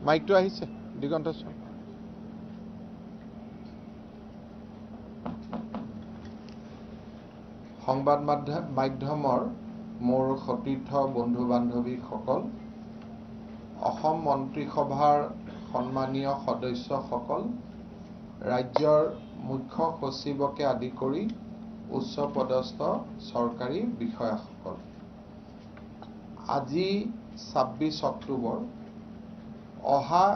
মাইকটো আহিছে দিগন্ত স্যাৰ সংবাদ মাধ্যমৰ মোৰ সতীৰ্থ বন্ধু বান্ধৱীসকল অসম মন্ত্ৰীসভাৰ সন্মানীয় সদস্যসকল ৰাজ্যৰ মুখ্য সচিবকে আদি কৰি উচ্চপদস্থ চৰকাৰী বিষয়াসকল আজি 26 অক্টোবৰ অহা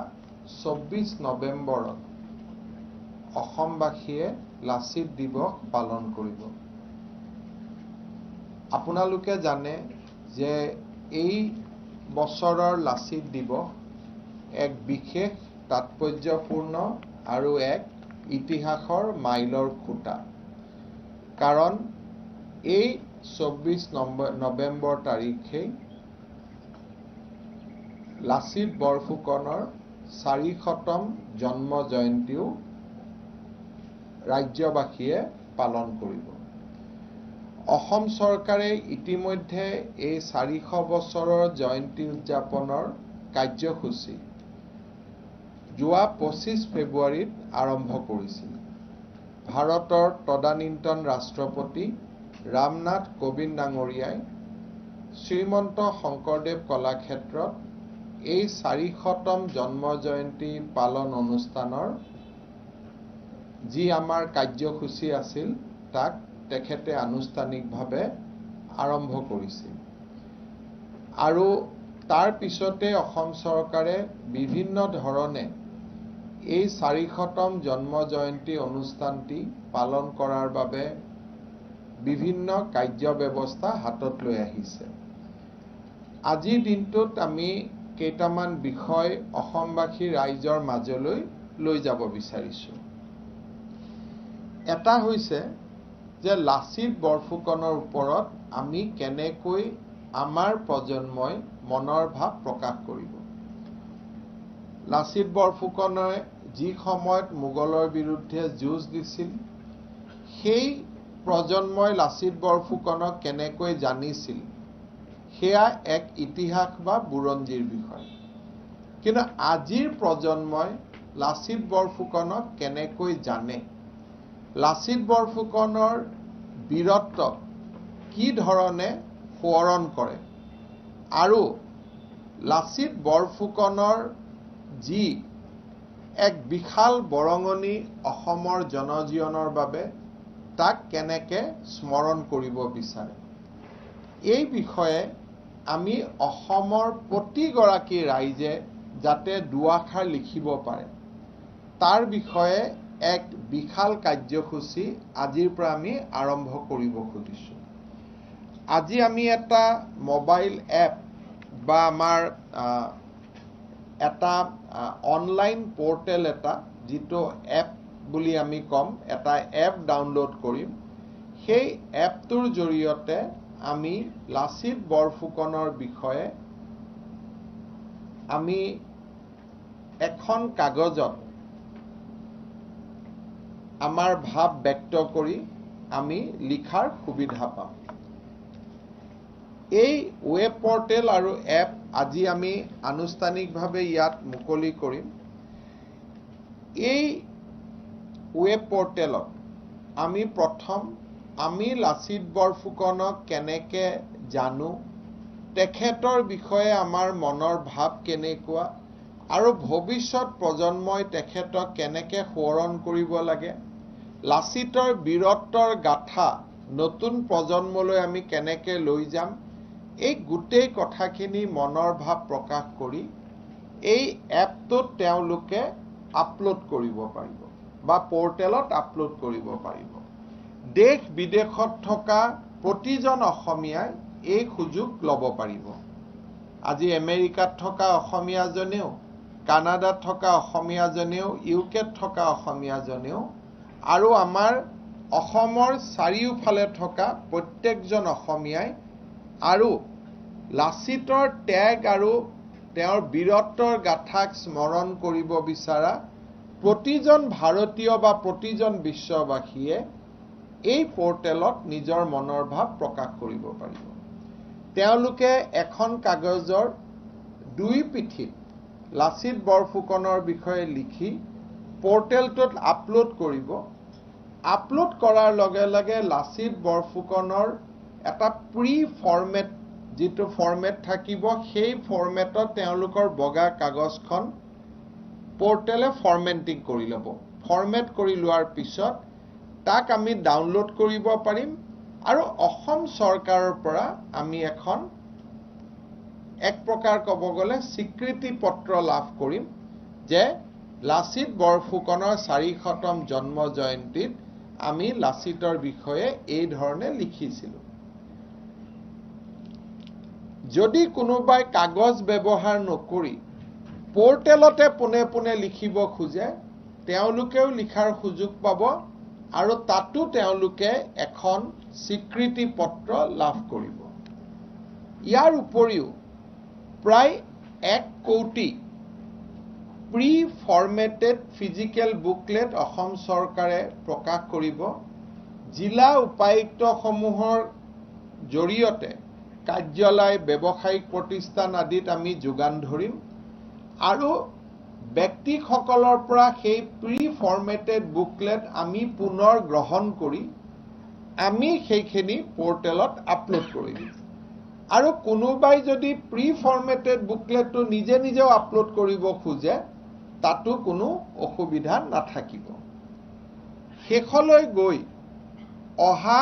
24 নৱেম্বৰত অসমবাসীয়ে লাচিত দিৱস পালন কৰিব আপোনালোকে জানে যে এই বছৰৰ লাচিত দিৱস এক বিশেষ তাৎপৰ্যপূৰ্ণ আৰু এক ইতিহাসৰ মাইলৰ খুঁটা কাৰণ এই 24 নৱেম্বৰ তাৰিখে লাচিত বৰফুকনৰ 400তম জন্ম জয়ন্তীও ৰাজ্যবাসীয়ে পালন কৰিব অসম চৰকাৰে ইতিমধ্যে এই 400 বছৰৰ জয়ন্তী উদযাপনৰ কাৰ্যসূচী যোৱা 25 ফেব্ৰুৱাৰীত আৰম্ভ কৰিছিল ভাৰতৰ তদানীন্তন ৰাষ্ট্ৰপতি ৰামনাথ কোবিন্দ ডাঙৰীয়াই শ্ৰীমন্ত শংকৰদেৱ কলাক্ষেত্ৰত এই 400তম জন্ম জয়ন্তী পালন অনুষ্ঠানৰ যি আমাৰ কাৰ্যসূচী আছিল তাক তেখেতে আনুষ্ঠানিকভাৱে আৰম্ভ কৰিছিল আৰু তাৰ পিছতে অসম চৰকাৰে বিভিন্ন ধৰণে এই 400তম জন্ম জয়ন্তী অনুষ্ঠানটি পালন কৰাৰ বাবে বিভিন্ন কাৰ্য ব্যৱস্থা হাতত লৈ আহিছে আজিৰ দিনটোত আমি কেইটামান বিষয় অসমবাসী ৰাইজৰ মাজলৈ লৈ যাব বিচাৰিছো এটা হৈছে যে লাচিত বৰফুকনৰ ওপৰত আমি কেনেকৈ আমাৰ প্ৰজন্মই মনৰ ভাৱ প্ৰকাশ কৰিব লাচিত বৰফুকনে যি সময়ত মোগলৰ বিৰুদ্ধে যুঁজ দিছিল সেই প্ৰজন্মই লাচিত বৰফুকনক কেনেকৈ জানিছিল সেয়া এক ইতিহাস বা বুৰঞ্জীৰ বিষয় কিন্তু আজিৰ প্ৰজন্মই লাচিত বৰফুকনক কেনেকৈ জানে লাচিত বৰফুকনৰ বীৰত্বক কি ধৰণে সোঁৱৰণ কৰে আৰু লাচিত বৰফুকনৰ যি এক বিশাল বৰঙণি অসমৰ জনজীৱনৰ বাবে তাক কেনেকৈ স্মৰণ কৰিব বিচাৰে এই বিষয়ে আমি অসমৰ প্ৰতিগৰাকী ৰাইজে যাতে দুআষাৰ লিখিব পাৰে তাৰ বিষয়ে এক বিশাল কাৰ্যসূচী আজিৰ পৰা আমি আৰম্ভ কৰিব খুজিছো আজি আমি এটা মোবাইল এপ বা আমাৰ এটা অনলাইন পোৰ্টেল এটা যিটো এপ বুলি আমি কম এটা এপ ডাউনলোড কৰিম সেই এপটোৰ জৰিয়তে আমি লাচিত বৰফুকনৰ বিষয়ে আমি এখন কাগজত আমাৰ ভাৱ ব্যক্ত কৰি আমি লিখাৰ সুবিধা পাম এই ওয়েব পোৰ্টেল আৰু এপ আজি আমি আনুষ্ঠানিকভাৱে ইয়াত মুকলি কৰিম এই ওয়েব পোৰ্টেলত আমি প্ৰথম আমি লাচিত বৰফুকনক কেনেকৈ জানো তেখেতৰ বিষয়ে আমাৰ মনৰ ভাৱ কেনেকুৱা আৰু ভৱিষ্যত প্ৰজন্মই তেখেতক কেনেকৈ সোঁৱৰণ কৰিব লাগে লাচিতৰ বীৰত্বৰ গাথা নতুন প্ৰজন্মলৈ আমি কেনেকৈ লৈ যাম এই গোটেই কথাখিনি মনৰ ভাৱ প্ৰকাশ কৰি এই এপটোত তেওঁলোকে আপলোড কৰিব পাৰিব বা পোৰ্টেলত আপলোড কৰিব পাৰিব দেশ বিদেশত থকা প্ৰতিজন অসমীয়াই এই সুযোগ ল'ব পাৰিব আজি আমেৰিকাত থকা অসমীয়াজনেও কানাডাত থকা অসমীয়াজনেও ইউকেত থকা অসমীয়াজনেও আৰু আমাৰ অসমৰ চাৰিওফালে থকা প্ৰত্যেকজন অসমীয়াই আৰু লাচিতৰ ত্যাগ আৰু তেওঁৰ বীৰত্বৰ গাথাক স্মৰণ কৰিব বিচৰা প্ৰতিজন ভাৰতীয় বা প্ৰতিজন বিশ্ববাসীয়ে এই পোৰ্টেলত নিজৰ মনৰ ভাৱ প্ৰকাশ কৰিব পাৰিব তেওঁলোকে এখন কাগজৰ দুই পিঠিত লাচিত বৰফুকনৰ বিষয়ে লিখি পোৰ্টেলটোত আপলোড কৰিব আপলোড কৰাৰ লগে লগে লাচিত বৰফুকনৰ এটা প্ৰি ফৰ্মেট যেটো ফৰ্মেট থাকিব সেই ফৰ্মেটত তেওঁলোকৰ বগা কাগজখন পোৰ্টেলে ফৰ্মেটিং কৰি ল'ব ফৰ্মেট কৰি লোৱাৰ পিছত তাক আমি ডাউনলোড কৰিব পাৰিম আৰু অসম চৰকাৰৰ পৰা আমি এখন এক প্ৰকাৰ ক'ব গ'লে স্বীকৃতি পত্ৰ লাভ কৰিম যে লাচিত বৰফুকনৰ 400তম জন্ম জয়ন্তীত আমি লাচিতৰ বিষয়ে এই ধৰণে লিখিছিলো যদি কোনোবাই কাগজ ব্যৱহাৰ নকৰি পোৰ্টেলতে পুনে পুনে লিখিব খোজে তেওঁলোকেও লিখাৰ সুযোগ পাব আৰু তাতো তেওঁলোকে এখন স্বীকৃতি পত্ৰ লাভ কৰিব ইয়াৰ উপৰিও প্ৰায় 1 কোটি pre formatted physical booklet Assam চৰকাৰে প্ৰকাশ কৰিব জিলা উপায়ুক্তসমূহৰ জৰিয়তে কাৰ্যালয় ব্যৱসায়িক প্ৰতিষ্ঠান আদিত আমি যোগান ধৰিম আৰু ব্যক্তিসকলৰ পৰা সেই প্ৰি ফৰ্মেটেড বুকলেট আমি পুনৰ গ্ৰহণ কৰি আমি সেইখিনি পোৰ্টেলত আপলোড কৰি দিম আৰু কোনোবাই যদি প্ৰি ফৰ্মেটেড বুকলেটটো নিজে নিজেও আপলোড কৰিব খোজে তাতো কোনো অসুবিধা নাথাকিব শেষলৈ গৈ অহা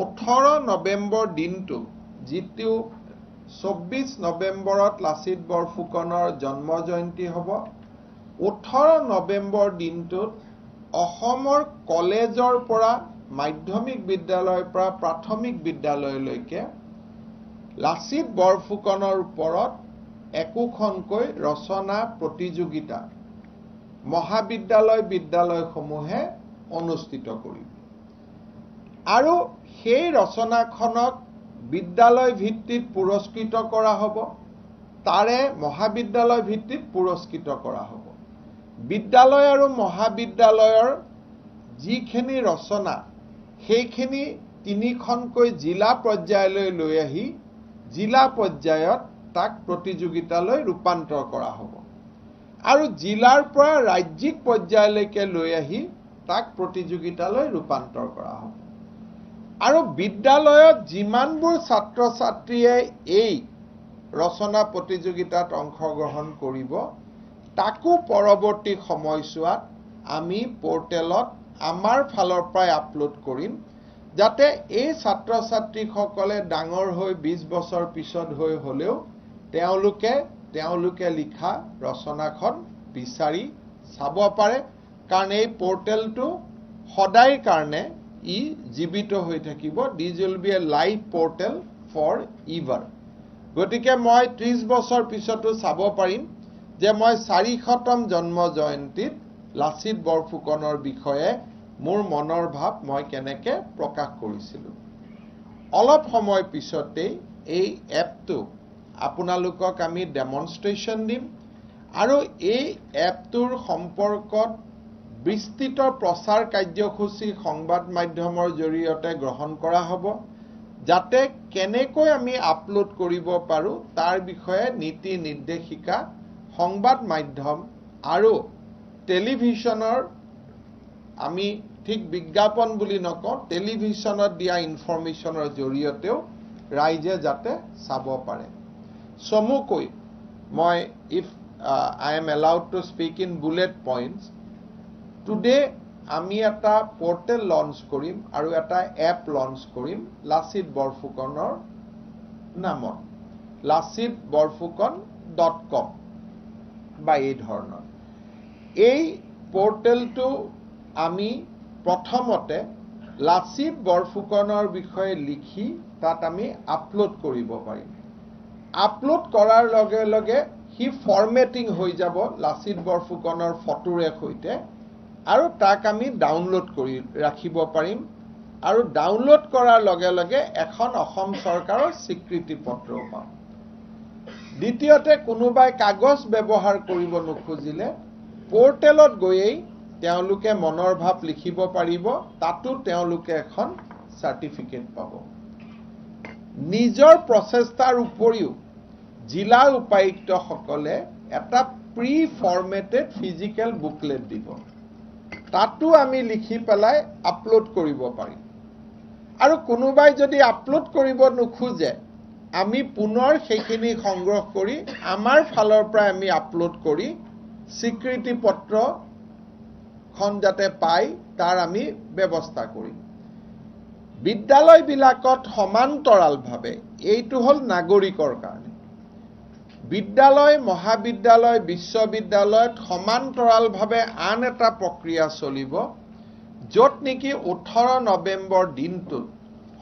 18 নৱেম্বৰ দিনটো যিটো 24 নৱেম্বৰত লাচিত বৰফুকনৰ জন্ম জয়ন্তী হ'ব 18 নৱেম্বৰ দিনটোত অসমৰ কলেজৰ পৰা মাধ্যমিক বিদ্যালয়ৰ পৰা প্ৰাথমিক বিদ্যালয়লৈকে লাচিত বৰফুকনৰ ওপৰত একোখনকৈ ৰচনা প্ৰতিযোগিতা মহাবিদ্যালয় বিদ্যালয়সমূহে অনুষ্ঠিত কৰিব আৰু সেই ৰচনাখনক বিদ্যালয় ভিত্তিত পুৰস্কৃত কৰা হ'ব তাৰে মহাবিদ্যালয় ভিত্তিত পুৰস্কৃত কৰা হ'ব বিদ্যালয় আৰু মহাবিদ্যালয়ৰ যিখিনি ৰচনা সেইখিনি তিনিখনকৈ জিলা পৰ্যায়লৈ লৈ আহি জিলা পৰ্যায়ত তাক প্ৰতিযোগিতালৈ ৰূপান্তৰ কৰা হ'ব আৰু জিলাৰ পৰা ৰাজ্যিক পৰ্যায়লৈকে লৈ আহি তাক প্ৰতিযোগিতালৈ ৰূপান্তৰ কৰা হ'ব আৰু বিদ্যালয়ত যিমানবোৰ ছাত্ৰ ছাত্ৰীয়ে এই ৰচনা প্ৰতিযোগিতাত অংশগ্ৰহণ কৰিব তাকো পৰৱৰ্তী সময়ছোৱাত আমি পোৰ্টেলত আমাৰ ফালৰ পৰা আপলোড কৰিম যাতে এই ছাত্ৰ ছাত্ৰীসকলে ডাঙৰ হৈ 20 বছৰ পিছত হৈ হলেও তেওঁলোকে লিখা ৰচনাখন বিচাৰি চাব পাৰে কাৰণ এই পোৰ্টেলটো সদায়ৰ কাৰণে ই জীৱিত হৈ থাকিব this will be alive portal forever গতিকে মই 30 বছৰ পিছতো চাব পাৰিম যে মই 400তম জন্ম জয়ন্তীত লাচিত বৰফুকনৰ বিষয়ে মোৰ মনৰ ভাৱ মই কেনেকে প্ৰকাশ কৰিছিলো অলপ সময় পিছতেই এই এপটো আপোনালোকক আমি ডেমনষ্ট্ৰেচন দিম আৰু এই এপটোৰ সম্পৰ্কত বিস্তৃত প্ৰচাৰ কাৰ্যসূচী সংবাদ মাধ্যমৰ জৰিয়তে গ্ৰহণ কৰা হ'ব যাতে কেনেকৈ আমি আপলোড কৰিব পাৰো তাৰ বিষয়ে নীতি নিৰ্দেশিকা সংবাদ মাধ্যম আৰু টেলিভিছনৰ আমি ঠিক বিজ্ঞাপন বুলি নকওঁ টেলিভিছনত দিয়া ইনফৰমেশ্যনৰ জৰিয়তেও ৰাইজে যাতে চাব পাৰে চমুকৈ মই if I am allowed to speak in bullet points today আমি এটা পোৰ্টেল লঞ্চ কৰিম আৰু এটা এপ লঞ্চ কৰিম লাচিত বৰফুকনৰ নামত lasitborfukon.com বা এই ধৰণৰ এই পোৰ্টেলটো আমি প্ৰথমতে লাচিত বৰফুকনৰ বিষয়ে লিখি তাত আমি আপলোড কৰিব পাৰিম আপলোড কৰাৰ লগে লগে হি ফৰ্মেটিং হৈ যাব লাচিত বৰফুকনৰ ফটোৰে সৈতে আৰু তাক আমি ডাউনলোড কৰি ৰাখিব পাৰিম আৰু ডাউনলোড কৰাৰ লগে লগে এখন অসম চৰকাৰৰ স্বীকৃতি পত্ৰ পাম দ্বিতীয়তে কোনোবাই কাগজ ব্যৱহাৰ কৰিব নোখোজিলে পোৰ্টেলত গৈই তেওঁলোকে মনৰ ভাৱ লিখিব পাৰিব তাতো তেওঁলোকে এখন সাৰ্টিফিকেট পাব নিজৰ প্ৰচেষ্টাৰ উপৰিও জিলা উপায়ুক্তসকলে এটা প্ৰি ফৰ্মেটেড ফিজিক্যাল বুকলেট দিব তাতো আমি লিখি পেলাই আপলোড কৰিব পাৰিম আৰু কোনোবাই যদি আপলোড কৰিব নোখোজে আমি পুনৰ সেইখিনি সংগ্ৰহ কৰি আমাৰ ফালৰ পৰা আমি আপলোড কৰি স্বীকৃতি পত্ৰ খন যাতে পাই তাৰ আমি ব্যৱস্থা কৰিম বিদ্যালয়বিলাকত সমান্তৰালভাৱে এইটো হল নাগৰিকৰ কাৰণে বিদ্যালয় মহাবিদ্যালয় বিশ্ববিদ্যালয়ত সমান্তৰালভাৱে আন এটা প্ৰক্ৰিয়া চলিব য'ত নেকি 18 নৱেম্বৰ দিনটোত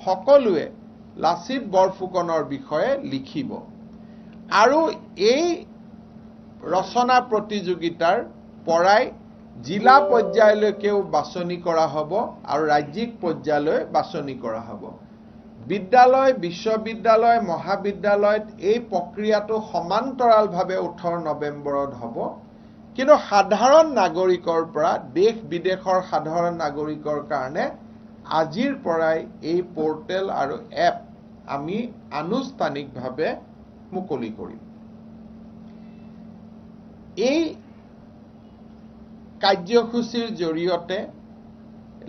সকলোৱে লাচিত বৰফুকনৰ বিষয়ে লিখিব আৰু এই ৰচনা প্ৰতিযোগিতাৰ পৰাই জিলা পৰ্যায়লৈকেও বাছনি কৰা হ'ব আৰু ৰাজ্যিক পৰ্যায়লৈ বাছনি কৰা হ'ব বিদ্যালয় বিশ্ববিদ্যালয় মহাবিদ্যালয়ত এই প্ৰক্ৰিয়াটো সমান্তৰালভাৱে 18 নৱেম্বৰত হ'ব কিন্তু সাধাৰণ নাগৰিকৰ পৰা দেশ বিদেশৰ সাধাৰণ নাগৰিকৰ কাৰণে আজিৰ পৰাই এই পোৰ্টেল আৰু এপ আমি আনুষ্ঠানিকভাৱে মুকলি কৰিম এই কাৰ্যসূচীৰ জৰিয়তে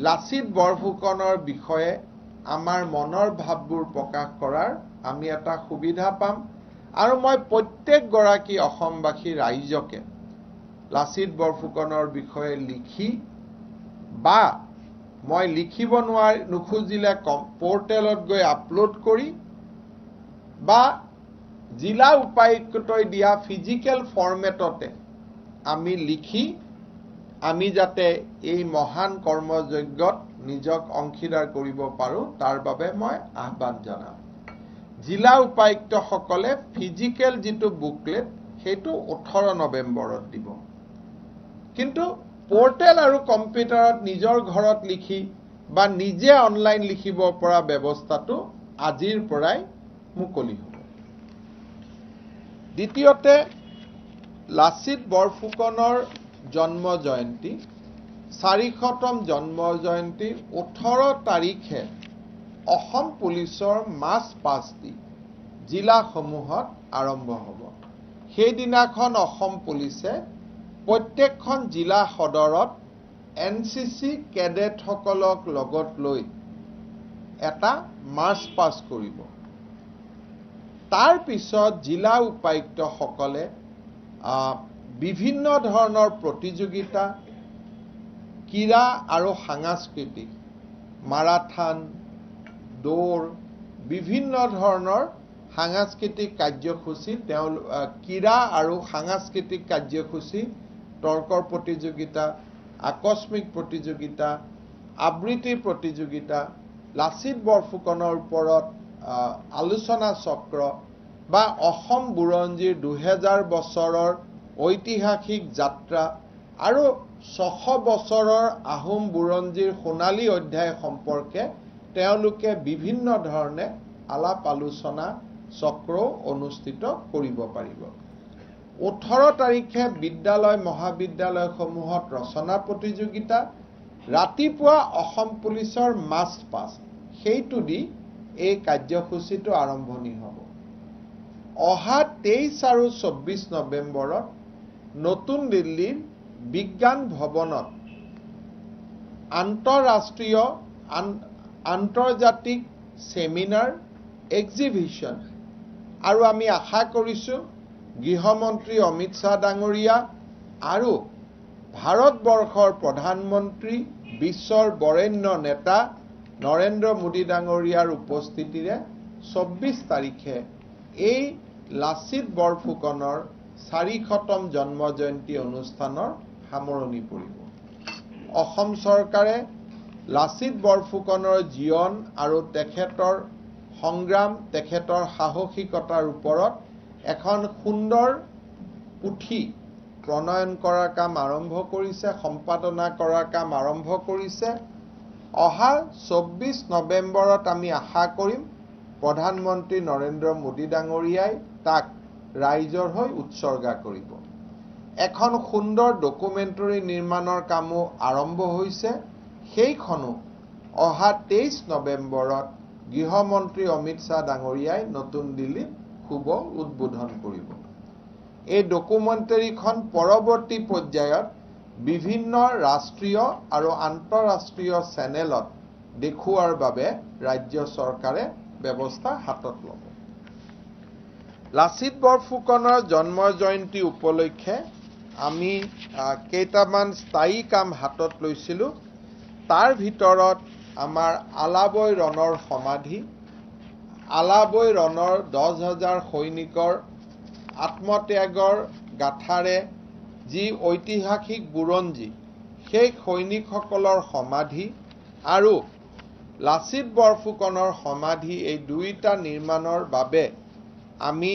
লাচিত বৰফুকনৰ বিষয়ে আমাৰ মনৰ ভাৱবোৰ প্ৰকাশ কৰাৰ আমি এটা সুবিধা পাম আৰু মই প্ৰত্যেকগৰাকী অসমবাসী ৰাইজকে লাচিত বৰফুকনৰ বিষয়ে লিখি বা মই লিখিব নোখোজিলে পোৰ্টেলত গৈ আপলোড কৰি বা জিলা উপায়ুক্তই দিয়া ফিজিক্যাল ফৰ্মেটতে আমি লিখি আমি যাতে এই মহান কৰ্মযজ্ঞত নিজক অংশীদাৰ কৰিব পাৰো তাৰ বাবে মই আহ্বান জনাম জিলা উপায়ুক্তসকলে ফিজিক্যাল যিটো বুকলেট সেইটো 18 নৱেম্বৰত দিব কিন্তু পোৰ্টেল আৰু কম্পিউটাৰত নিজৰ ঘৰত লিখি বা নিজে অনলাইন লিখিব পৰা ব্যৱস্থাটো আজিৰ পৰাই মুকলি হ'ব দ্বিতীয়তে লাচিত বৰফুকনৰ জন্ম জয়ন্তী 400তম জন্ম জয়ন্তী 18 তাৰিখে অসম পুলিচৰ মাছ পাঁচটি জিলাসমূহত আৰম্ভ হ'ব সেইদিনাখন অসম পুলিচে প্ৰত্যেকখন জিলা সদৰত এনচিচি কেডেটসকলক লগত লৈ এটা মাৰ্চ পাছ কৰিব তাৰ পিছত জিলা উপায়ুক্তসকলে বিভিন্ন ধৰণৰ প্ৰতিযোগিতা ক্ৰীড়া আৰু সাংস্কৃতিক মাৰাথান দৌৰ বিভিন্ন ধৰণৰ সাংস্কৃতিক কাৰ্যসূচী ক্ৰীড়া আৰু সাংস্কৃতিক কাৰ্যসূচী তৰ্কৰ প্ৰতিযোগিতা আকস্মিক প্ৰতিযোগিতা আবৃত্তি প্ৰতিযোগিতা লাচিত বৰফুকনৰ ওপৰত আলোচনা চক্ৰ বা অসম বুৰঞ্জীৰ 2000 বছৰৰ ঐতিহাসিক যাত্ৰা আৰু 600 বছৰৰ আহোম বুৰঞ্জীৰ সোণালী অধ্যায় সম্পৰ্কে তেওঁলোকে বিভিন্ন ধৰণে আলাপ আলোচনা চক্ৰ অনুষ্ঠিত কৰিব পাৰিব 18 তাৰিখে বিদ্যালয় মহাবিদ্যালয়সমূহত ৰচনা প্ৰতিযোগিতা ৰাতিপুৱা অসম পুলিচৰ মাষ্ট পাছ সেইটো দি এই কাৰ্যসূচীটো আৰম্ভণি হ'ব অহা 23 আৰু 24 নৱেম্বৰত নতুন দিল্লীৰ বিজ্ঞান ভৱনত আন্তঃৰাষ্ট্ৰীয় আন্তৰ্জাতিক সেমিনাৰ এক্সিবিশন আৰু আমি আশা কৰিছো গৃহমন্ত্ৰী অমিত শাহ ডাঙৰীয়া আৰু ভাৰতবৰ্ষৰ প্ৰধানমন্ত্ৰী বিশ্বৰ বৰেণ্য নেতা নৰেন্দ্ৰ মোদী ডাঙৰীয়াৰ উপস্থিতিৰে 24 তাৰিখে এই লাচিত বৰফুকনৰ 400তম জন্ম জয়ন্তী অনুষ্ঠানৰ সামৰণি পৰিব অসম চৰকাৰে লাচিত বৰফুকনৰ জীৱন আৰু তেখেতৰ সংগ্ৰাম তেখেতৰ সাহসিকতাৰ ওপৰত এখন সুন্দৰ পুথি প্ৰণয়ন কৰাৰ কাম আৰম্ভ কৰিছে সম্পাদনা কৰাৰ কাম আৰম্ভ কৰিছে অহা 24 নৱেম্বৰত আমি আশা কৰিম প্ৰধানমন্ত্ৰী নৰেন্দ্ৰ মোদী ডাঙৰীয়াই তাক ৰাইজৰ হৈ উৎসৰ্গা কৰিব এখন সুন্দৰ ডকুমেণ্টাৰী নিৰ্মাণৰ কামো আৰম্ভ হৈছে সেইখনো অহা 23 নৱেম্বৰত গৃহমন্ত্ৰী অমিত শাহ ডাঙৰীয়াই নতুন দিল্লীত শুভ উদ্বোধন কৰিব এই ডকুমেণ্টাৰীখন পৰৱৰ্তী পৰ্যায়ত বিভিন্ন ৰাষ্ট্ৰীয় আৰু আন্তঃৰাষ্ট্ৰীয় চেনেলত দেখুৱাৰ বাবে ৰাজ্য চৰকাৰে ব্যৱস্থা হাতত ল'ব। লাচিত বৰফুকনৰ জন্ম জয়ন্তী উপলক্ষে আমি কেইটামান স্থায়ী কাম হাতত লৈছিলোঁ। তাৰ ভিতৰত আমাৰ আলাবৈ ৰণৰ সমাধি, আলাবৈ ৰণৰ 10,000 সৈনিকৰ আত্মত্যাগৰ গাথাৰে যি ঐতিহাসিক বুৰঞ্জী, সেই সৈনিকসকলৰ সমাধি আৰু লাচিত বৰফুকনৰ সমাধি, এই দুইটা নিৰ্মাণৰ বাবে আমি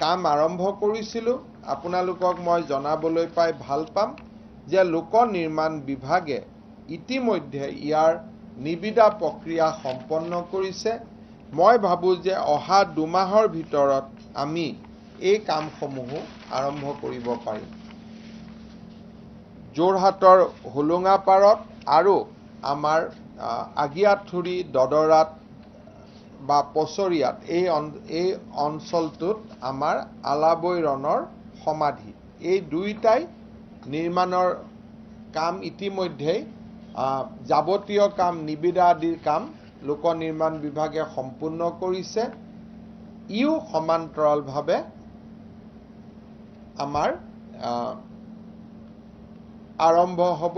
কাম আৰম্ভ কৰিছিলোঁ। আপোনালোকক মই জনাবলৈ পাই ভাল পাম যে লোক নিৰ্মাণ বিভাগে ইতিমধ্যে ইয়াৰ নিবিদা প্ৰক্ৰিয়া সম্পন্ন কৰিছে। মই ভাবোঁ যে অহা 2 মাহৰ ভিতৰত আমি এই কামসমূহো আৰম্ভ কৰিব পাৰিম। যোৰহাটৰ হোলোঙাপাৰত আৰু আমাৰ আগিয়াঠুৰি, দদৰাত বা পছৰিয়াত এই অঞ্চলটোত আমাৰ আলাবৈ ৰণৰ সমাধি, এই দুইটাই নিৰ্মাণৰ কাম ইতিমধ্যেই যাৱতীয় কাম, নিবিদা আদিৰ কাম লোক নিৰ্মাণ বিভাগে সম্পূৰ্ণ কৰিছে। ইও সমান্তৰালভাৱে আমাৰ আৰম্ভ হ'ব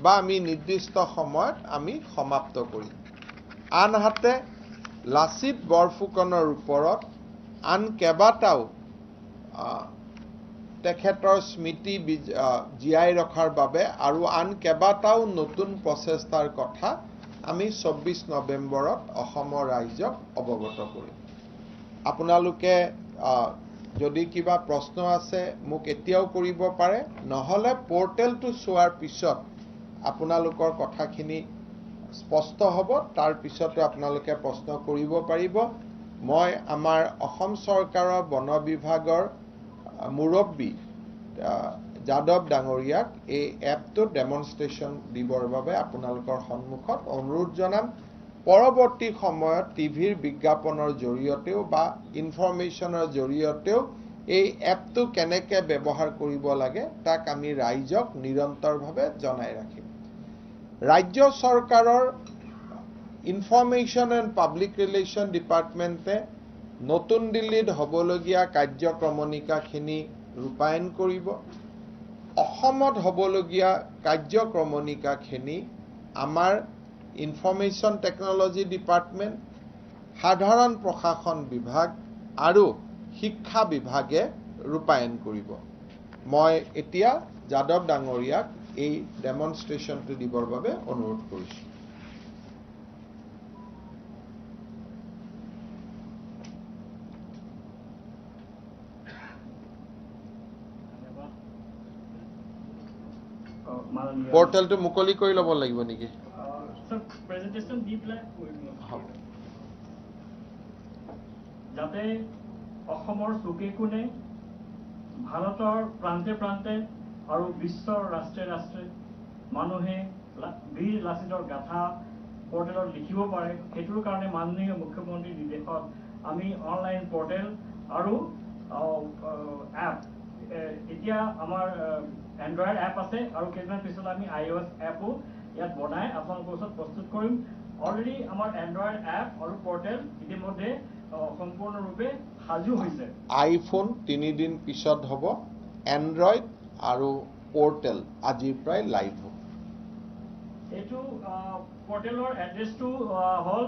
বা আমি নিৰ্দিষ্ট সময়ত আমি সমাপ্ত কৰিম। আনহাতে লাচিত বৰফুকনৰ ওপৰত আন কেইবাটাও তেখেতৰ স্মৃতি জীয়াই ৰখাৰ বাবে আৰু আন কেইবাটাও নতুন প্ৰচেষ্টাৰ কথা আমি 24 নৱেম্বৰত অসমৰ ৰাইজক অৱগত কৰিম। আপোনালোকে যদি কিবা প্ৰশ্ন আছে মোক এতিয়াও কৰিব পাৰে, নহ'লে পৰ্টেলটো চোৱাৰ পিছত আপোনালোকৰ কথাখিনি স্পষ্ট হ'ব, তাৰ পিছতো আপোনালোকে প্ৰশ্ন কৰিব পাৰিব। মই আমাৰ অসম চৰকাৰৰ বন বিভাগৰ মুৰব্বী যাদৱ ডাঙৰীয়াক এই এপটো ডেমনষ্ট্ৰেশ্যন দিবৰ বাবে আপোনালোকৰ সন্মুখত অনুৰোধ জনাম। পৰৱৰ্তী সময়ত টিভিৰ বিজ্ঞাপনৰ জৰিয়তেও বা ইনফৰমেশ্যনৰ জৰিয়তেও এই এপটো কেনেকৈ ব্যৱহাৰ কৰিব লাগে তাক আমি ৰাইজক নিৰন্তৰভাৱে জনাই ৰাখিম। ৰাজ্য চৰকাৰৰ ইনফৰমেশ্যন এণ্ড পাব্লিক ৰিলেশ্যন ডিপাৰ্টমেণ্টে নতুন দিল্লীত হ'বলগীয়া কাৰ্যক্ৰমণিকাখিনি ৰূপায়ণ কৰিব। অসমত হ'বলগীয়া কাৰ্যক্ৰমণিকাখিনি আমাৰ ইনফৰমেশ্যন টেকনলজি ডিপাৰ্টমেণ্ট, সাধাৰণ প্ৰশাসন বিভাগ আৰু শিক্ষা বিভাগে ৰূপায়ণ কৰিব। মই এতিয়া যাদৱ ডাঙৰীয়াক এই ডেমনষ্ট্ৰেশ্যনটো দিবৰ বাবে অনুৰোধ কৰিছোঁ। পৰ্টেলটো মুকলি কৰি ল'ব লাগিব নেকি? যাতে অসমৰ চুকে কোণে, ভাৰতৰ প্ৰান্তে প্ৰান্তে আৰু বিশ্বৰ ৰাষ্ট্ৰে ৰাষ্ট্ৰে মানুহে বীৰ লাচিতৰ গাথা পৰ্টেলত লিখিব পাৰে, সেইটোৰ কাৰণে মাননীয় মুখ্যমন্ত্ৰীৰ নিৰ্দেশত আমি অনলাইন পৰ্টেল আৰু এপ, এতিয়া আমাৰ এণ্ড্ৰইড এপ আছে আৰু কেইদিনমান পিছত আমি iOS এপো ইয়াত বনাই আপোনালোকৰ ওচৰত প্ৰস্তুত কৰিম। অলৰেডি আমাৰ এণ্ড্ৰইড এপ আৰু পৰ্টেল ইতিমধ্যে সম্পূৰ্ণৰূপে সাজু হৈছে। আইফোন 3 দিন পিছত হ'ব, এণ্ড্ৰইড আৰু পৰ্টেল আজিৰ প্ৰায় লাইভ হ'ব। এইটো পৰ্টেলৰ এড্ৰেছটো হ'ল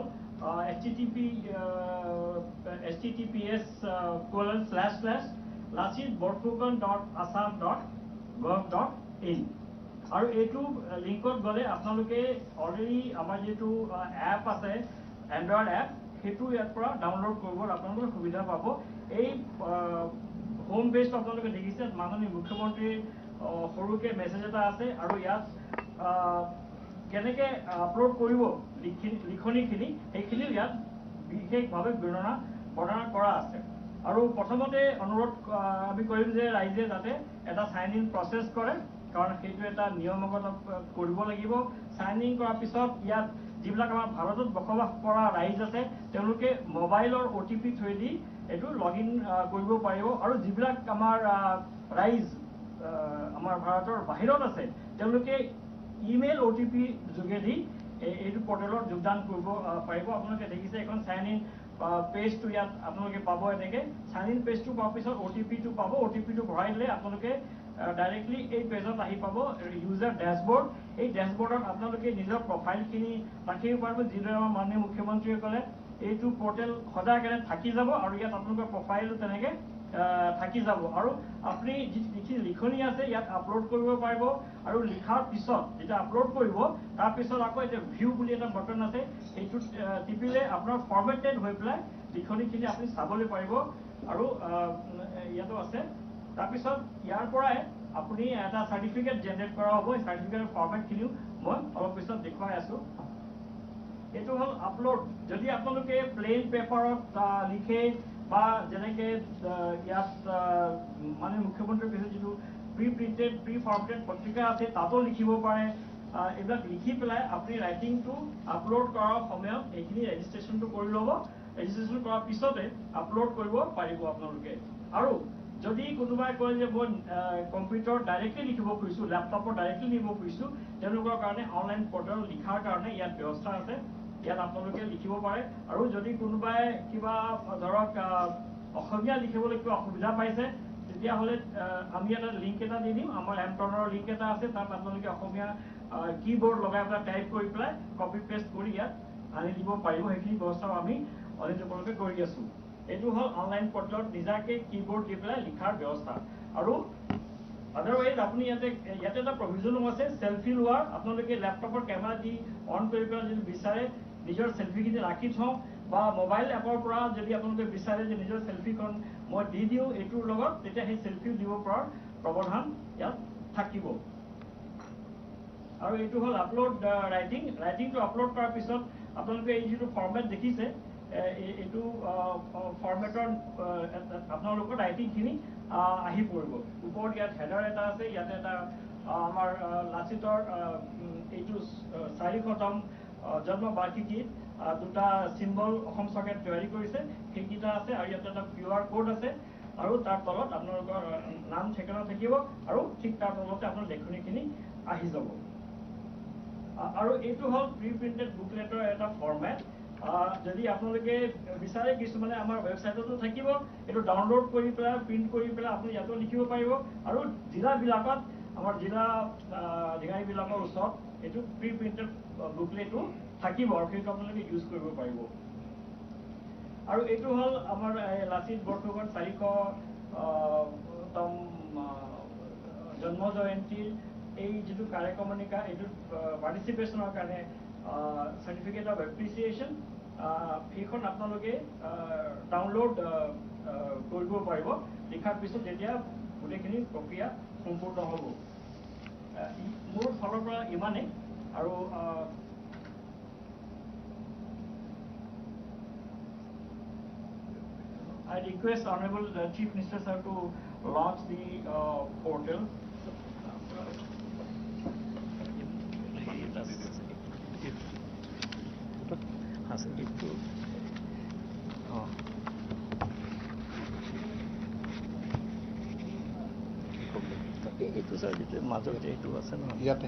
https://lasitborfukan.assam.gov.in আৰু এইটো লিংকত গ'লে আপোনালোকে অলৰেডি আমাৰ যিটো এপ আছে এণ্ড্ৰইড এপ, সেইটো ইয়াৰ পৰা ডাউনলোড কৰিবলৈ আপোনালোকে সুবিধা পাব। এই হোম পেজটো আপোনালোকে দেখিছে, মাননীয় মুখ্যমন্ত্ৰীৰ সৰুকৈ মেছেজ এটা আছে আৰু ইয়াত কেনেকৈ আপলোড কৰিব লিখনিখিনি সেইখিনিও ইয়াত বিশেষভাৱে বৰ্ণনা কৰা আছে। আৰু প্ৰথমতে অনুৰোধ আমি কৰিম যে ৰাইজে যাতে এটা চাইন ইন প্ৰচেছ কৰে, কাৰণ সেইটো এটা নিয়মগত কৰিব লাগিব। চাইন ইন কৰাৰ পিছত ইয়াত যিবিলাক আমাৰ ভাৰতত বসবাস কৰা ৰাইজ আছে তেওঁলোকে মোবাইলৰ OTP থ্ৰুৱেদি এইটো লগইন কৰিব পাৰিব আৰু যিবিলাক আমাৰ ৰাইজ আমাৰ ভাৰতৰ বাহিৰত আছে তেওঁলোকে ইমেইল OTP যোগেদি এইটো পৰ্টেলত যোগদান কৰিব পাৰিব আপোনালোকে দেখিছে এখন সাইন ইন পেজটো ইয়াত আপোনালোকে পাব এনেকে সাইন ইন পেজটো পোৱাৰ পিছত OTPটো পাব OTPটো ভৰাই দিলে আপোনালোকে ডাইৰেক্টলি এই পেজত আহি পাব ইউজাৰ ড্যাশবোৰ্ড এই ড্যাশবোৰ্ডত আপোনালোকে নিজৰ প্ৰফাইলখিনি ৰাখিব পাৰিব যিদৰে আমাৰ মাননীয় মুখ্যমন্ত্ৰীয়ে ক'লে এইটো পৰ্টেল সদায় কাৰণে থাকি যাব আৰু ইয়াত আপোনালোকৰ প্ৰফাইলটো তেনেকে থাকি যাব আৰু আপুনি যি লিখনি আছে ইয়াত আপলোড কৰিব পাৰিব আৰু লিখাৰ পিছত যেতিয়া আপলোড কৰিব তাৰ পিছত আকৌ এটা ভিউ বুলি এটা বটন আছে এইটো টিপিলে আপোনাৰ ফৰমেটেড হৈ পেলাই লিখনিখিনি আপুনি চাবলৈ পাৰিব আৰু ইয়াতো আছে তাৰপিছত ইয়াৰ পৰাই আপুনি এটা চাৰ্টিফিকেট জেনেৰেট কৰা হ'ব এই চাৰ্টিফিকেটৰ ফৰমেটখিনিও মই অলপ পিছত দেখুৱাই আছোঁ এইটো হ'ল আপলোড যদি আপোনালোকে প্লেইন পেপাৰত লিখে বা যেনেকে ইয়াত মানে মুখ্যমন্ত্ৰীৰ পিছত যিটো প্ৰি প্ৰিণ্টেড প্ৰি ফৰ্মেটেড পত্ৰিকা আছে তাতো লিখিব পাৰে এইবিলাক লিখি পেলাই আপুনি ৰাইটিংটো আপলোড কৰাৰ সময়ত এইখিনি ৰেজিষ্ট্ৰেশ্যনটো কৰি ল'ব ৰেজিষ্ট্ৰেশ্যন কৰাৰ পিছতে আপলোড কৰিব পাৰিব আপোনালোকে আৰু যদি কোনোবাই কয় যে মই কম্পিউটাৰত ডাইৰেক্টলি লিখিব খুজিছোঁ লেপটপত ডাইৰেক্টলি লিখিব খুজিছোঁ তেওঁলোকৰ কাৰণে অনলাইন পৰ্টেল লিখাৰ কাৰণে ইয়াত ব্যৱস্থা আছে ইয়াত আপোনালোকে লিখিব পাৰে আৰু যদি কোনোবাই কিবা ধৰক অসমীয়া লিখিবলৈ কিবা অসুবিধা পাইছে তেতিয়াহ'লে আমি এটা লিংক এটা দি দিম আমাৰ এমটনৰ লিংক এটা আছে তাত আপোনালোকে অসমীয়া কীবোৰ্ড লগাই পেলাই টাইপ কৰি পেলাই কপি পেষ্ট কৰি ইয়াত আনি দিব পাৰিব সেইখিনি ব্যৱস্থাও আমি অলৰেডি কৰি আছোঁ এইটো হ'ল অনলাইন পৰ্টেলত নিজাকে কীবোৰ্ড দি পেলাই লিখাৰ ব্যৱস্থা আৰু আদাৰৱাইজ আপুনি ইয়াতে এটা প্ৰভিজনো আছে সেলফি লোৱাৰ আপোনালোকে লেপটপৰ কেমেৰা দি অন কৰি পেলাই যদি বিচাৰে নিজৰ সেলফিখিনি ৰাখি থওঁ বা মোবাইল এপৰ পৰা যদি আপোনালোকে বিচাৰে যে নিজৰ সেলফিখন মই দি দিওঁ এইটোৰ লগত তেতিয়া সেই সেলফিও দিব পৰাৰ প্ৰৱধান ইয়াত থাকিব আৰু এইটো হ'ল আপলোড ৰাইটিংটো আপলোড কৰাৰ পিছত আপোনালোকে এই যিটো ফৰ্মেট দেখিছে এইটো ফৰ্মেটৰ আপোনালোকৰ ৰাইটিংখিনি আহি পৰিব ওপৰত ইয়াত হেডাৰ এটা আছে ইয়াতে এটা আমাৰ লাচিতৰ এইটো 400তম জন্ম বাৰ্ষিকীত দুটা চিম্বল অসম চৰকাৰে তৈয়াৰী কৰিছে সেইকেইটা আছে আৰু ইয়াতে এটা QR কোড আছে আৰু তাৰ তলত আপোনালোকৰ নাম ঠিকনা থাকিব আৰু ঠিক তাৰ তলতে আপোনাৰ লেখনিখিনি আহি যাব আৰু এইটো হ'ল প্ৰি প্ৰিণ্টেড বুকলেটৰ এটা ফৰ্মেট যদি আপোনালোকে বিচাৰে কিছুমানে আমাৰ ৱেবছাইটতো থাকিব এইটো ডাউনলোড কৰি পেলাই প্ৰিণ্ট কৰি পেলাই আপুনি ইয়াতো লিখিব পাৰিব আৰু জিলাবিলাকত আমাৰ জিলা অধিকাৰীবিলাকৰ ওচৰত এইটো প্ৰি প্ৰিণ্টেড বুকলেটো থাকিব আৰু সেইটো আপোনালোকে ইউজ কৰিব পাৰিব আৰু এইটো হ'ল আমাৰ লাচিত বৰফুকন 400তম জন্ম জয়ন্তীৰ এই যিটো কাৰ্যক্ৰমণিকা এইটো পাৰ্টিচিপেশ্যনৰ কাৰণে সাৰ্টিফিকেট অফ এপ্ৰিচিয়েশ্যন এইখন আপোনালোকে ডাউনলোড কৰিব পাৰিব লিখাৰ পিছত যেতিয়া গোটেইখিনি প্ৰক্ৰিয়া সম্পূৰ্ণ হ'ব মোৰ ফালৰ পৰা ইমানেই আৰু I request Honorable Chief Minister Sir to launch the portal. এইটো চাই দিলে মাজতে এইটো আছে ন ইয়াতে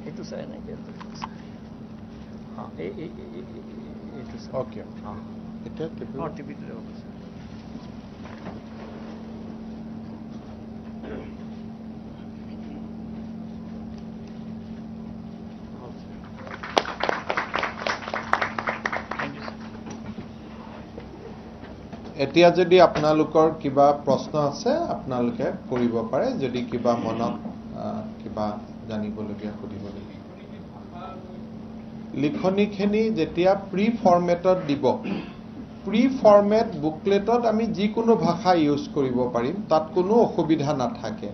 এইটো চাই নাই এইটো অ'কে এতিয়া টিভিটো এতিয়া যদি আপোনালোকৰ কিবা প্ৰশ্ন আছে আপোনালোকে কৰিব পাৰে যদি কিবা মনত কিবা জানিবলগীয়া সুধিবলগীয়া লিখনিখিনি যেতিয়া প্ৰি ফৰ্মেটত দিব প্ৰি ফৰ্মেট বুকলেটত আমি যিকোনো ভাষা ইউজ কৰিব পাৰিম তাত কোনো অসুবিধা নাথাকে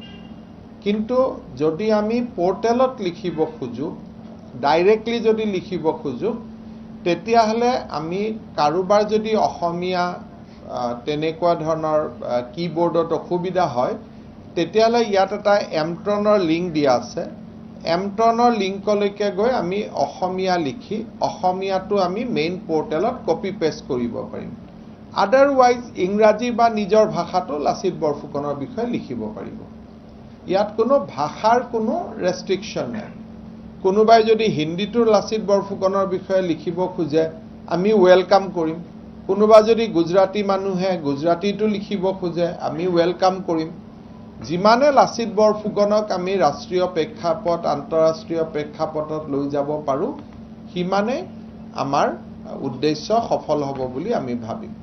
কিন্তু যদি আমি পৰ্টেলত লিখিব খোজো ডাইৰেক্টলি যদি লিখিব খোজো তেতিয়াহ'লে আমি কাৰোবাৰ যদি অসমীয়া তেনেকুৱা ধৰণৰ কীবোৰ্ডত অসুবিধা হয় তেতিয়াহ'লে ইয়াত এটা এমট্ৰনৰ লিংক দিয়া আছে এমট্ৰনৰ লিংকলৈকে গৈ আমি অসমীয়া লিখি অসমীয়াটো আমি মেইন পৰ্টেলত কপি পেষ্ট কৰিব পাৰিম আদাৰৱাইজ ইংৰাজী বা নিজৰ ভাষাটো লাচিত বৰফুকনৰ বিষয়ে লিখিব পাৰিব ইয়াত কোনো ভাষাৰ কোনো ৰেষ্ট্ৰিকশ্যন নাই কোনোবাই যদি হিন্দীটো লাচিত বৰফুকনৰ বিষয়ে লিখিব খোজে আমি ওয়েলকাম কৰিম কোনোবা যদি গুজৰাটী মানুহে গুজৰাটীটো লিখিব খোজে আমি ওয়েলকাম কৰিম যিমানে লাচিত বৰফুকনক আমি ৰাষ্ট্ৰীয় প্ৰেক্ষাপট আন্তঃৰাষ্ট্ৰীয় প্ৰেক্ষাপটত লৈ যাব পাৰো সিমানে আমাৰ উদ্দেশ্য সফল হ'ব বুলি আমি ভাবিম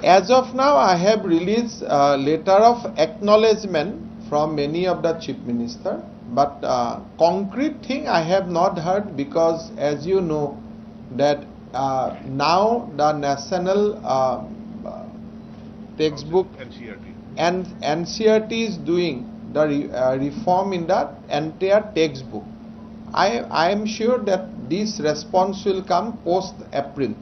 As of now, I have released a letter of acknowledgement from many of the chief minister, but concrete thing I have not heard because, as you know, that now the national textbook and NCERT is doing the reform in the entire textbook. I am sure that this response will come post April.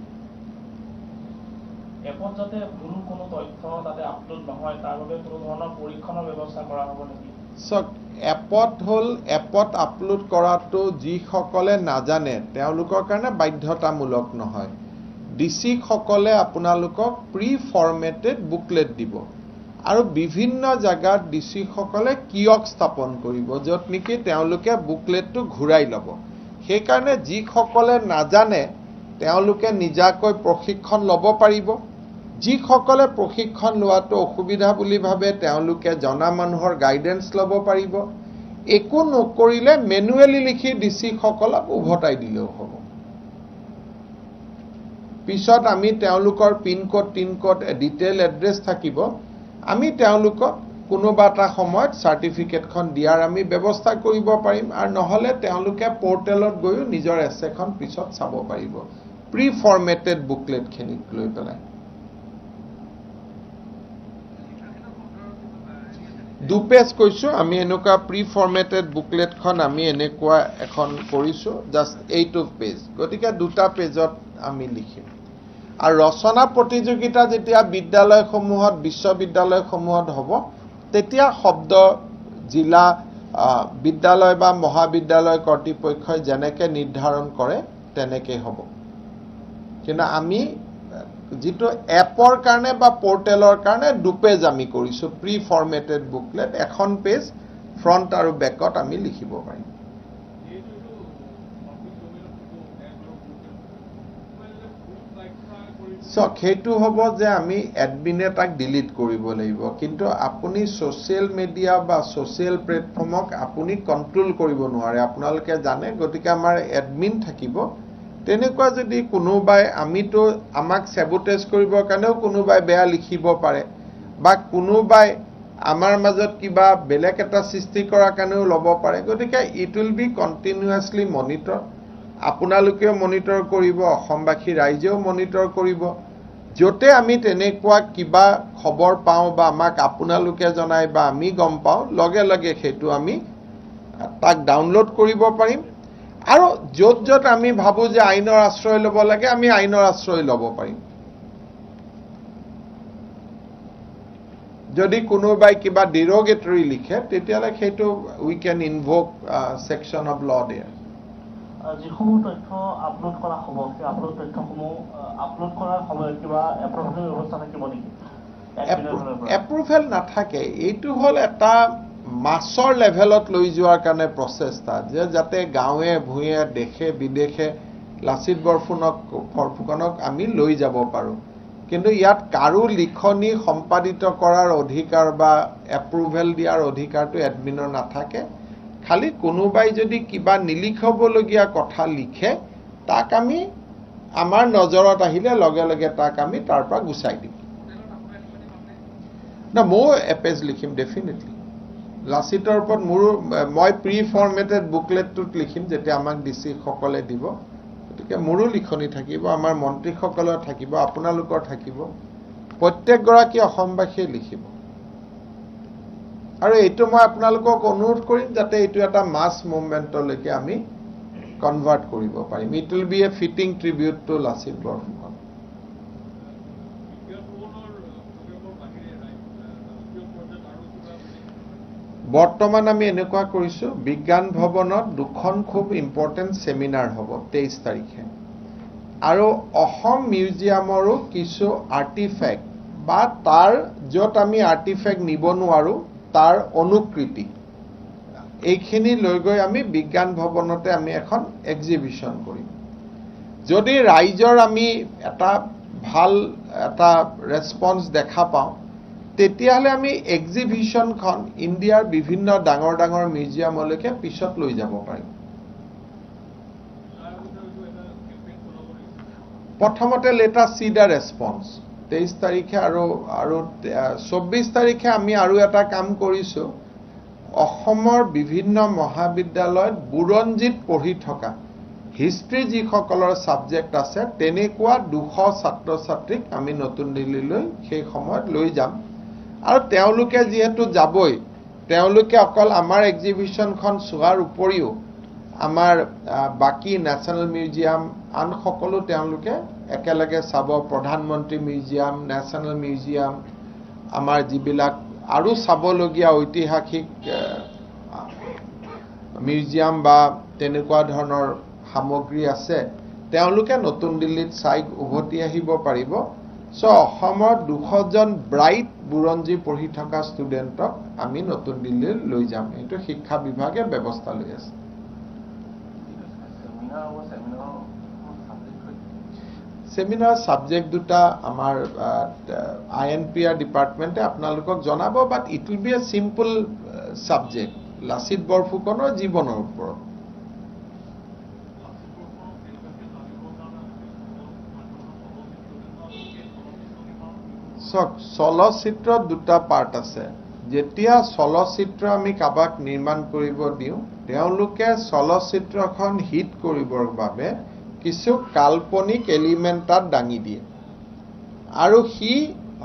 এপত যাতে ভুল কোনো তথ্য তাতে upload নহয় তাৰ বাবে কোনো ধৰণৰ পৰীক্ষণৰ ব্যৱস্থা কৰা হ'ব নেকি সক এপত আপলোড কৰাটো যিসকলে নাজানে তেওঁলোকৰ কাৰণে বাধ্যতামূলক নহয় ডিসি সকলে আপোনালোকক প্ৰি ফৰমেটেড বুকলেট দিব আৰু বিভিন্ন জায়গাত ডিসি সকলে কিয়ক স্থাপন কৰিব যত নেকি তেওঁলোকে বুকলেটটো ঘূৰাই ল'ব সেই কাৰণে যিসকলে নাজানে তেওঁলোকে নিজাকৈ প্ৰশিক্ষণ ল'ব পাৰিব যিসকলে প্ৰশিক্ষণ লোৱাটো অসুবিধা বুলি ভাবে তেওঁলোকে জনা মানুহৰ গাইডেন্স ল'ব পাৰিব একো নকৰিলে মেনুৱেলি লিখি ডিসি সকলক উভতাই দিলেও হ'ব পিছত আমি তেওঁলোকৰ পিন কোড ডিটেইল এড্ৰেছ থাকিব আমি তেওঁলোকক কোনোবা এটা সময়ত সাৰ্টিফিকেটখন দিয়াৰ আমি ব্যৱস্থা কৰিব পাৰিম আৰু নহলে তেওঁলোকে পোৰ্টেলত গৈও নিজৰ এছেখন পিছত চাব পাৰিব প্ৰি ফৰমেটেড বুকলেট খিনিক লৈ পেলাই দুপেজ কৈছো আমি এনেকুৱা প্ৰি ফৰমেটেড বুকলেটখন আমি এনেকুৱা এখন কৰিছো জাস্ট 8 পেজ গতিকে দুটা পেজত আমি লিখিম আৰু ৰচনা প্ৰতিযোগিতা যেতিয়া বিদ্যালয়সমূহত বিশ্ববিদ্যালয়সমূহত হ'ব তেতিয়া শব্দ জিলা বিদ্যালয় বা মহাবিদ্যালয় কৰ্তৃপক্ষই যেনেকে নিৰ্ধাৰণ কৰে তেনেকে হ'ব কিন্তু আমি যিটো এপৰ কাৰণে বা পোৰ্টেলৰ কাৰণে দুপেজ আমি কৰিছো প্ৰি ফৰমেটেড বুকলেট এখন পেজ ফ্ৰন্ট আৰু বেকত আমি লিখিব পাৰিম সেইটো হ'ব যে আমি এডমিনে তাক ডিলিট কৰিব লাগিব কিন্তু আপুনি সোশ্যাল মিডিয়া বা সোশ্যাল প্লেটফৰ্মক আপুনি কন্ট্ৰোল কৰিব নোৱাৰে আপোনালোকে জানে গতিকে আমাৰ এডমিন থাকিব তেনেকুৱা যদি কোনোবাই আমিতো আমাক সেবোটেজ কৰিবৰ কাৰণেও কোনোবাই বেয়া লিখিব পাৰে বা কোনোবাই আমাৰ মাজত কিবা বেলেগ এটা সৃষ্টি কৰাৰ কাৰণেও ল'ব পাৰে গতিকে ইট উইল বি কন্টিনিউয়াছলি মনিটৰ আপোনালোকেও মনিটৰ কৰিব অসমবাসী ৰাইজেও মনিটৰ কৰিব যতে আমি তেনেকুৱা কিবা খবৰ পাওঁ বা আমাক আপোনালোকে জনাই বা আমি গম পাওঁ লগে লগে হেতু আমি তাক ডাউনলোড কৰিব পাৰিম আৰু যত আমি ভাবো যে আইনৰ আশ্ৰয় ল'ব লাগে আমি আইনৰ আশ্ৰয় ল'ব পাৰিম যদি কোনোবাই কিবা ডিৰোগেটৰি লিখে তেতিয়ালে হেতু we can invoke section of law there যিসমূহ তথ্য আপলোড কৰা হ'ব সেই আপলোড তথ্যসমূহ আপলোড কৰাৰ সময়ত কিবা এপ্ৰুভেল ব্যৱস্থা থাকিব নেকি এপ্ৰুভেল নাথাকে এইটো হল এটা মাছৰ লেভেলত লৈ যোৱাৰ কাৰণে প্ৰচেষ্টা যে যাতে গাঁৱে ভূঞে দেশে বিদেশে লাচিত বৰফুকনক আমি লৈ যাব পাৰো কিন্তু ইয়াত কাৰো লিখনি সম্পাদিত কৰাৰ অধিকাৰ বা এপ্ৰুভেল দিয়াৰ অধিকাৰটো এডমিনৰ নাথাকে খালি কোনোবাই যদি কিবা নিলিখবলগীয়া কথা লিখে তাক আমি আমাৰ নজৰত আহিলে লগে লগে তাক আমি তাৰ পৰা গুচাই দিম না মই এপেজ লিখিম ডেফিনেটলি লাচিতৰ ওপৰত মই প্ৰি ফৰমেটেড বুকলেটটোত লিখিম যেতিয়া আমাক ডিসি সকলে দিব গতিকে মোৰো লিখনি থাকিব আমাৰ মন্ত্ৰীসকলৰ থাকিব আপোনালোকৰ থাকিব প্ৰত্যেকগৰাকী অসমবাসীয়ে লিখিব আৰু এইটো মই আপোনালোকক অনুৰোধ কৰিম যাতে এইটো এটা মাছ মুভমেন্টলৈকে আমি কনভাৰ্ট কৰিব পাৰিম it will be A fitting tribute two Lachit Borphukan বৰ্তমান আমি এনেকুৱা কৰিছোঁ বিজ্ঞান ভৱনত দুখন খুব ইম্পৰ্টেণ্ট সেমিনাৰ হ'ব 23 তাৰিখে আৰু অসম মিউজিয়ামৰো কিছু আৰ্টিফেক্ট বা তাৰ য'ত আমি আৰ্টিফেক্ট নিব নোৱাৰো তাৰ অনুকৃতি এইখিনি লৈ গৈ আমি বিজ্ঞান ভৱনতে আমি এখন এক্সিবিশন কৰিম যদি ৰাইজৰ আমি এটা ভাল এটা ৰেসপন্স দেখা পাওঁ তেতিয়াহলে আমি এক্সিবিশনখন ইণ্ডিয়াৰ বিভিন্ন ডাঙৰ ডাঙৰ মিউজিয়ামলৈকে পিছত লৈ যাব পাৰিম প্ৰথমতে লেট আছ সি দা ৰেসপন্স 23 তাৰিখে আৰু 24 তাৰিখে আমি আৰু এটা কাম কৰিছো অসমৰ বিভিন্ন মহাবিদ্যালয়ত বুৰঞ্জীত পঢ়ি থকা হিষ্ট্ৰী যিসকলৰ সাবজেক্ট আছে তেনেকুৱা 200 ছাত্ৰ ছাত্ৰীক আমি নতুন দিল্লীলৈ সেই সময়ত লৈ যাম আৰু তেওঁলোকে যেহেতু যাবই তেওঁলোকে অকল আমাৰ এক্সিবিশনখন চোৱাৰ উপৰিও আমাৰ বাকি ন্যাশনাল মিউজিয়াম আন সকলো তেওঁলোকে একেলগে চাব প্ৰধানমন্ত্ৰী মিউজিয়াম ন্যাশনাল মিউজিয়াম আমাৰ যিবিলাক আৰু চাবলগীয়া ঐতিহাসিক মিউজিয়াম বা তেনেকুৱা ধৰণৰ সামগ্ৰী আছে তেওঁলোকে নতুন দিল্লীত চাই উভতি আহিব পাৰিব সো অসমৰ 200 জন ব্ৰাইট বুৰঞ্জী পঢ়ি থকা ষ্টুডেণ্টক আমি নতুন দিল্লীলৈ লৈ যাম এইটো শিক্ষা বিভাগে ব্যৱস্থা লৈ আছে সেমিনাৰ সাবজেক্ট দুটা আমাৰ INPR ডিপাৰ্টমেন্টে আপোনালোকক জনাব but it will be a simple subject Lachit বৰফুকনৰ জীৱনৰ ওপৰত চলচ্চিত্ৰত দুটা পাৰ্ট আছে যেতিয়া চলচ্চিত্ৰ আমি কাবাক নিৰ্মাণ কৰিব দিওঁ তেওঁলোকে চলচ্চিত্ৰখন হিট কৰিবৰ বাবে কিছু কাল্পনিক এলিমেন্ট তাত দাঙি দিয়ে আৰু হি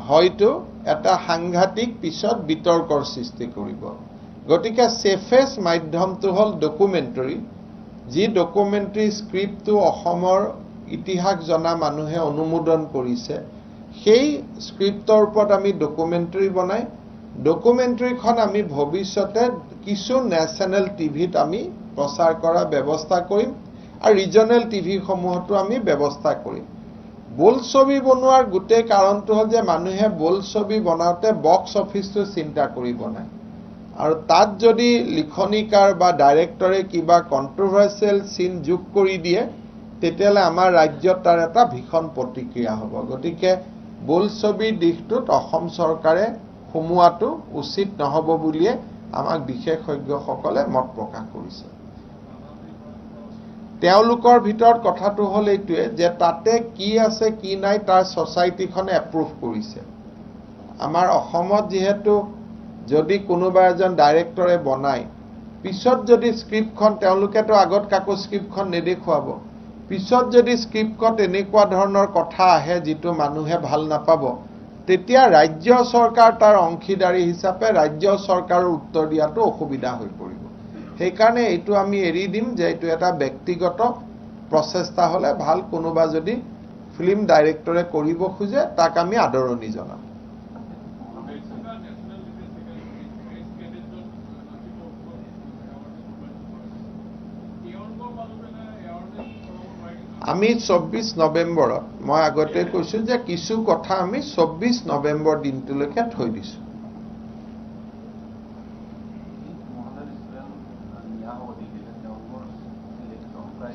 হয়তো এটা সাংঘাতিক পিছত বিতৰ্কৰ সৃষ্টি কৰিব গতিকে সেফেষ্ট মাধ্যমটো হল ডকুমেণ্টাৰী যি ডকুমেণ্টাৰী স্ক্ৰিপ্টটো অসমৰ ইতিহাস জনা মানুহে অনুমোদন কৰিছে সেই স্ক্ৰিপ্টৰ ওপৰত আমি ডকুমেণ্টাৰী বনাই ডকুমেণ্টাৰীখন আমি ভৱিষ্যতে কিছু ন্যাশনাল টিভিত আমি প্ৰচাৰ কৰাৰ ব্যৱস্থা কৰিম আৰু ৰিজনেল টিভি সমূহতো আমি ব্যৱস্থা কৰিম বোলছবি বনোৱাৰ গোটেই কাৰণটো হ'ল যে মানুহে বোলছবি বনাওঁতে বক্স অফিসটো চিন্তা কৰি বনায় আৰু তাত যদি লিখনিকাৰ বা ডাইৰেক্টৰে কিবা কন্ট্ৰভাৰ্চিয়েল সিন যোগ কৰি দিয়ে তেতিয়ালে আমাৰ ৰাজ্যত তাৰ এটা ভীষণ প্ৰতিক্ৰিয়া হ'ব গতিকে বোলছবিৰ দিশটোত অসম চৰকাৰে সোমোৱাটো উচিত নহব বুলিয়ে আমাক বিশেষজ্ঞসকলে মত প্ৰকাশ কৰিছে তেওঁলোকৰ ভিতৰত কথাটো হ'ল এইটোৱে যে তাতে কি আছে কি নাই তাৰ সোসাইটিখনে এপ্ৰুভ কৰিছে আমাৰ অসমত যেহেতু যদি কোনোবা এজন ডাইৰেক্টৰে বনায় পিছত যদি স্ক্ৰিপ্টখন তেওঁলোকেতো আগত কাকো স্ক্ৰিপ্টখন নেদেখুৱাব পিছত যদি স্ক্ৰিপ্টত এনেকুৱা ধৰণৰ কথা আহে যিটো মানুহে ভাল নাপাব তেতিয়া ৰাজ্য চৰকাৰ তাৰ অংশীদাৰী হিচাপে ৰাজ্য চৰকাৰৰ উত্তৰ দিয়াটো অসুবিধা হৈ পৰিব সেইকাৰণে এইটো আমি এৰি দিম যে এইটো এটা ব্যক্তিগত প্ৰচেষ্টা হলে ভাল কোনোবা যদি ফিল্ম ডাইৰেক্টৰে কৰিব খোজে তাক আমি আদৰণি জনাম আমি 24 নৱেম্বৰত মই আগতে কৈছো যে কিছু কথা আমি 24 নৱেম্বৰ দিনটোলৈকে থৈ দিছো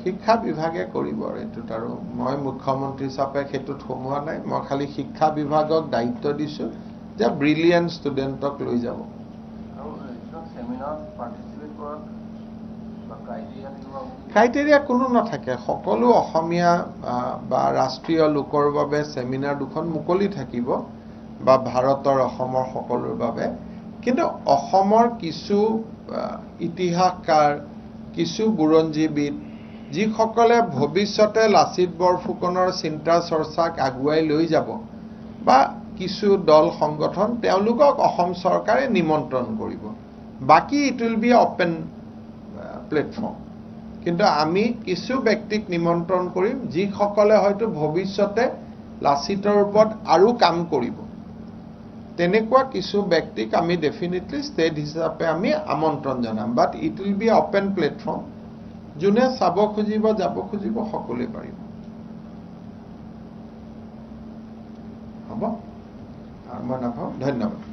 শিক্ষা বিভাগে কৰিব এইটোত আৰু মই মুখ্যমন্ত্ৰী হিচাপে হেতুত সোমোৱা নাই মই খালি শিক্ষা বিভাগক দায়িত্ব দিছো যে ব্ৰিলিয়েন্ট ষ্টুডেণ্টক লৈ যাব আৰু সেমিনাৰ পাৰ্টিসিপেট কৰা ক্ৰাইটেৰিয়া কোনো নাথাকে সকলো অসমীয়া বা ৰাষ্ট্ৰীয় লোকৰ বাবে সেমিনাৰ দুখন মুকলি থাকিব বা ভাৰতৰ অসমৰ সকলোৰ বাবে কিন্তু অসমৰ কিছু ইতিহাসকাৰ কিছু বুৰঞ্জীবিদ যিসকলে ভৱিষ্যতে লাচিত বৰফুকনৰ চিন্তা চৰ্চাক আগুৱাই লৈ যাব বা কিছু দল সংগঠন তেওঁলোকক অসম চৰকাৰে নিমন্ত্ৰণ কৰিব বাকি it will be open platform কিন্তু আমি কিছু ব্যক্তিক নিমন্ত্ৰণ কৰিম যিসকলে হয়তো ভৱিষ্যতে লাচিতৰ ওপৰত আৰু কাম কৰিব তেনেকুৱা কিছু ব্যক্তিক আমি ডেফিনেটলি ষ্টেট হিচাপে আমি আমন্ত্ৰণ জনাম but it will be open platform যোনে চাব খুজিব যাব খুজিব সকলোৱে পাৰিব হ'ব আৰু মই নাভাবোঁ ধন্যবাদ